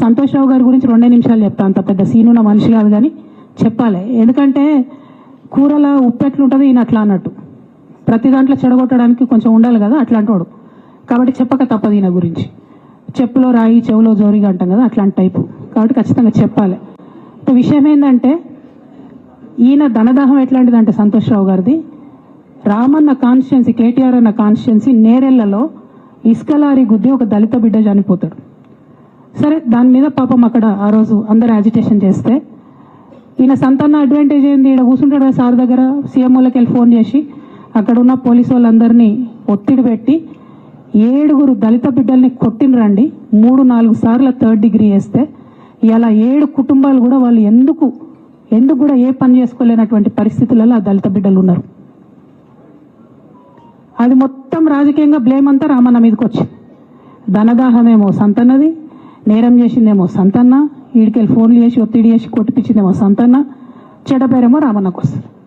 సంతోష్ రావు గారి గురించి 2 నిమిషాలు చెప్తా. అంత పెద్ద సీనున్న మనిషి కాదు కానీ చెప్పాలి. ఎందుకంటే కూరల ఉప్పు ఎట్లుంటుంది ఈయన అట్లా అన్నట్టు, ప్రతి దాంట్లో చెడగొట్టడానికి కొంచెం ఉండాలి కదా అట్లాంటి వాడు. కాబట్టి చెప్పక తప్పదు ఈయన గురించి. చెప్పులో రాయి చెవులో జోరిగా అంటాం కదా అట్లాంటి టైపు. కాబట్టి ఖచ్చితంగా చెప్పాలి. విషయం ఏంటంటే ఈయన ధనదాహం ఎట్లాంటిదంటే సంతోష్ రావు గారిది, రామన్న కాన్స్టిట్యున్సీ, కేటీఆర్ అన్న కాన్స్టిట్యున్సీ నేరెళ్లలో ఇసుక లారీ గుద్ది ఒక దళిత బిడ్డ చనిపోతాడు. సరే, దాని మీద పాపం అక్కడ ఆ రోజు అందరు యాజిటేషన్ చేస్తే ఈయన సంతాన అడ్వాంటేజ్ ఏంది, ఈడ కూర్చుంటాడు సార్ దగ్గర, సీఎంఓలకి వెళ్ళి ఫోన్ చేసి అక్కడ ఉన్న పోలీసు వాళ్ళందరినీ ఒత్తిడి పెట్టి 7 దళిత బిడ్డల్ని కొట్టినరండి. 3-4 సార్లు 3rd డిగ్రీ వేస్తే ఇలా 7 కుటుంబాలు కూడా వాళ్ళు ఎందుకు కూడా ఏ పని చేసుకోలేనటువంటి పరిస్థితులలో ఆ దళిత బిడ్డలు ఉన్నారు. అది మొత్తం రాజకీయంగా బ్లేమ్ అంతా రామన్న మీదకి వచ్చింది. ధనదాహమేమో సంతన్నది, నేరం చేసిందేమో సంతన్న, ఈడికెళ్ళి ఫోన్లు చేసి ఒత్తిడి చేసి కొట్టిపించిందేమో సంతన్న, చెడ్డ పేరేమో రామన్నకు వస్తుంది.